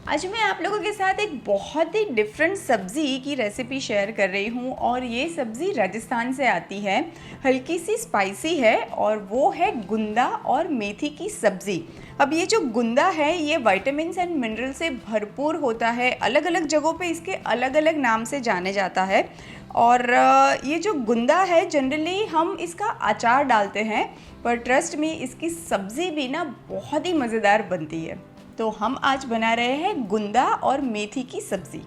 आज मैं आप लोगों के साथ एक बहुत ही डिफरेंट सब्ज़ी की रेसिपी शेयर कर रही हूँ और ये सब्ज़ी राजस्थान से आती है। हल्की सी स्पाइसी है और वो है गुंदा और मेथी की सब्ज़ी। अब ये जो गुंदा है ये विटामिन्स एंड मिनरल से भरपूर होता है। अलग अलग जगहों पे इसके अलग अलग नाम से जाने जाता है। और ये जो गुंदा है जनरली हम इसका अचार डालते हैं, पर ट्रस्ट मी इसकी सब्ज़ी भी ना बहुत ही मज़ेदार बनती है। तो हम आज बना रहे हैं गुंदा और मेथी की सब्जी।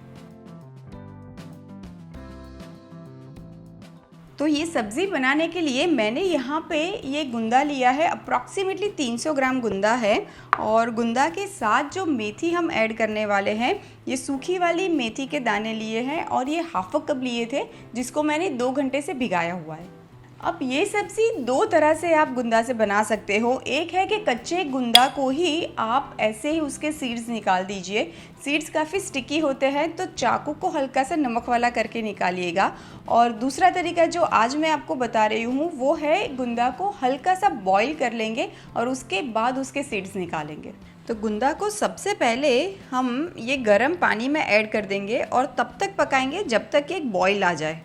तो ये सब्ज़ी बनाने के लिए मैंने यहाँ पे ये गुंदा लिया है, अप्रॉक्सीमेटली 300 ग्राम गुंदा है। और गुंदा के साथ जो मेथी हम ऐड करने वाले हैं, ये सूखी वाली मेथी के दाने लिए हैं और ये हाफ कप लिए थे, जिसको मैंने 2 घंटे से भिगाया हुआ है। अब ये सब्ज़ी दो तरह से आप गुंदा से बना सकते हो। एक है कि कच्चे गुंदा को ही आप ऐसे ही उसके सीड्स निकाल दीजिए। सीड्स काफ़ी स्टिकी होते हैं, तो चाकू को हल्का सा नमक वाला करके निकालिएगा। और दूसरा तरीका जो आज मैं आपको बता रही हूँ वो है गुंदा को हल्का सा बॉईल कर लेंगे और उसके बाद उसके सीड्स निकालेंगे। तो गुंदा को सबसे पहले हम ये गर्म पानी में ऐड कर देंगे और तब तक पकाएंगे जब तक एक बॉईल आ जाए।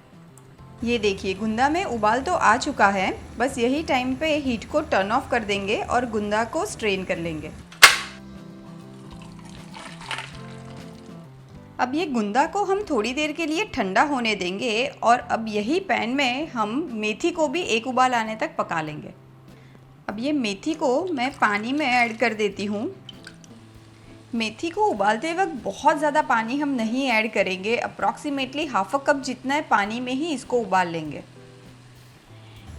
ये देखिए गुंदा में उबाल तो आ चुका है, बस यही टाइम पे हीट को टर्न ऑफ कर देंगे और गुंदा को स्ट्रेन कर लेंगे। अब ये गुंदा को हम थोड़ी देर के लिए ठंडा होने देंगे और अब यही पैन में हम मेथी को भी एक उबाल आने तक पका लेंगे। अब ये मेथी को मैं पानी में ऐड कर देती हूँ। मेथी को उबालते वक्त बहुत ज़्यादा पानी हम नहीं ऐड करेंगे, अप्रॉक्सीमेटली हाफ कप जितना पानी में ही इसको उबाल लेंगे।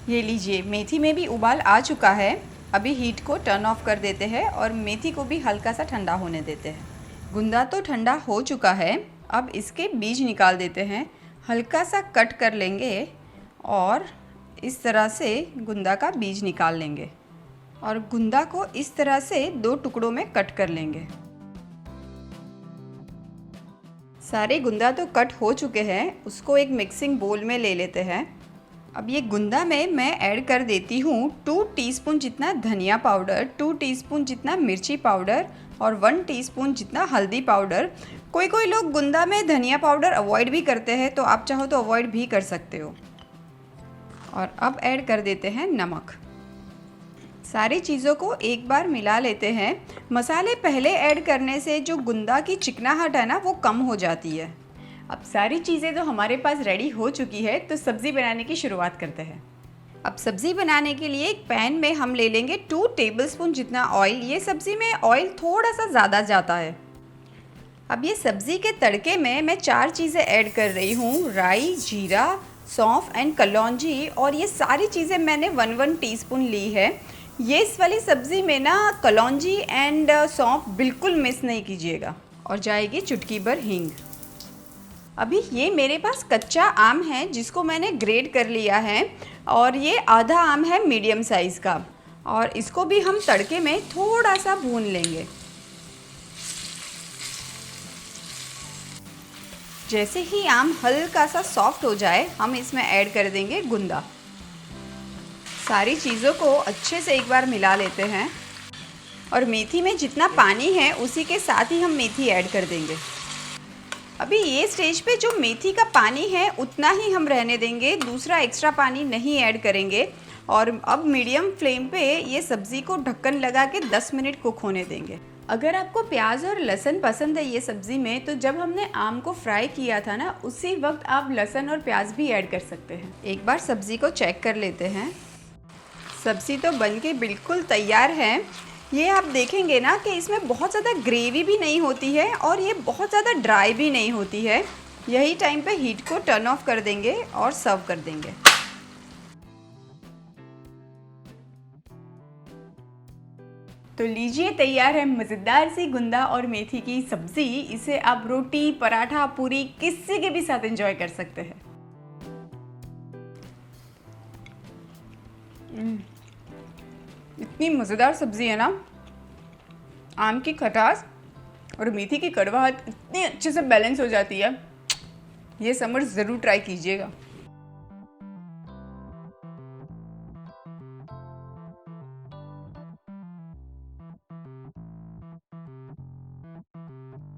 ये लीजिए मेथी में भी उबाल आ चुका है। अभी हीट को टर्न ऑफ कर देते हैं और मेथी को भी हल्का सा ठंडा होने देते हैं। गुंदा तो ठंडा हो चुका है, अब इसके बीज निकाल देते हैं। हल्का सा कट कर लेंगे और इस तरह से गुंदा का बीज निकाल लेंगे और गुंदा को इस तरह से 2 टुकड़ों में कट कर लेंगे। सारे गुंदा तो कट हो चुके हैं, उसको एक मिक्सिंग बोल में ले लेते हैं। अब ये गुंदा में मैं ऐड कर देती हूँ 2 टीस्पून जितना धनिया पाउडर, 2 टीस्पून जितना मिर्ची पाउडर और 1 टीस्पून जितना हल्दी पाउडर। कोई कोई लोग गुंदा में धनिया पाउडर अवॉइड भी करते हैं, तो आप चाहो तो अवॉइड भी कर सकते हो। और अब ऐड कर देते हैं नमक। सारी चीज़ों को एक बार मिला लेते हैं। मसाले पहले ऐड करने से जो गुंदा की चिकनाहट है ना वो कम हो जाती है। अब सारी चीज़ें तो हमारे पास रेडी हो चुकी है, तो सब्ज़ी बनाने की शुरुआत करते हैं। अब सब्ज़ी बनाने के लिए एक पैन में हम ले लेंगे 2 टेबलस्पून जितना ऑयल। ये सब्ज़ी में ऑयल थोड़ा सा ज़्यादा जाता है। अब ये सब्ज़ी के तड़के में मैं 4 चीज़ें ऐड कर रही हूँ, राई, जीरा, सौंफ एंड कलौंजी। और ये सारी चीज़ें मैंने 1-1 टीस्पून ली है। ये इस वाली सब्ज़ी में ना कलौंजी एंड सौंफ बिल्कुल मिस नहीं कीजिएगा। और जाएगी चुटकी भर हींग। अभी ये मेरे पास कच्चा आम है जिसको मैंने ग्रेट कर लिया है और ये आधा आम है मीडियम साइज़ का, और इसको भी हम तड़के में थोड़ा सा भून लेंगे। जैसे ही आम हल्का सा सॉफ्ट हो जाए हम इसमें ऐड कर देंगे गुंदा। सारी चीज़ों को अच्छे से एक बार मिला लेते हैं और मेथी में जितना पानी है उसी के साथ ही हम मेथी ऐड कर देंगे। अभी ये स्टेज पे जो मेथी का पानी है उतना ही हम रहने देंगे, दूसरा एक्स्ट्रा पानी नहीं ऐड करेंगे। और अब मीडियम फ्लेम पे ये सब्ज़ी को ढक्कन लगा के 10 मिनट कुक होने देंगे। अगर आपको प्याज और लहसुन पसंद है ये सब्ज़ी में, तो जब हमने आम को फ्राई किया था ना उसी वक्त आप लहसुन और प्याज भी ऐड कर सकते हैं। एक बार सब्ज़ी को चेक कर लेते हैं। सब्ज़ी तो बनके बिल्कुल तैयार है। ये आप देखेंगे ना कि इसमें बहुत ज़्यादा ग्रेवी भी नहीं होती है और ये बहुत ज़्यादा ड्राई भी नहीं होती है। यही टाइम पे हीट को टर्न ऑफ कर देंगे और सर्व कर देंगे। तो लीजिए तैयार है मज़ेदार सी गुंदा और मेथी की सब्ज़ी। इसे आप रोटी, पराठा, पूरी किसी के भी साथ एंजॉय कर सकते हैं। इतनी मज़ेदार सब्ज़ी है ना, आम की खटास और मेथी की कड़वाहट इतनी अच्छे से बैलेंस हो जाती है। ये समर ज़रूर ट्राई कीजिएगा।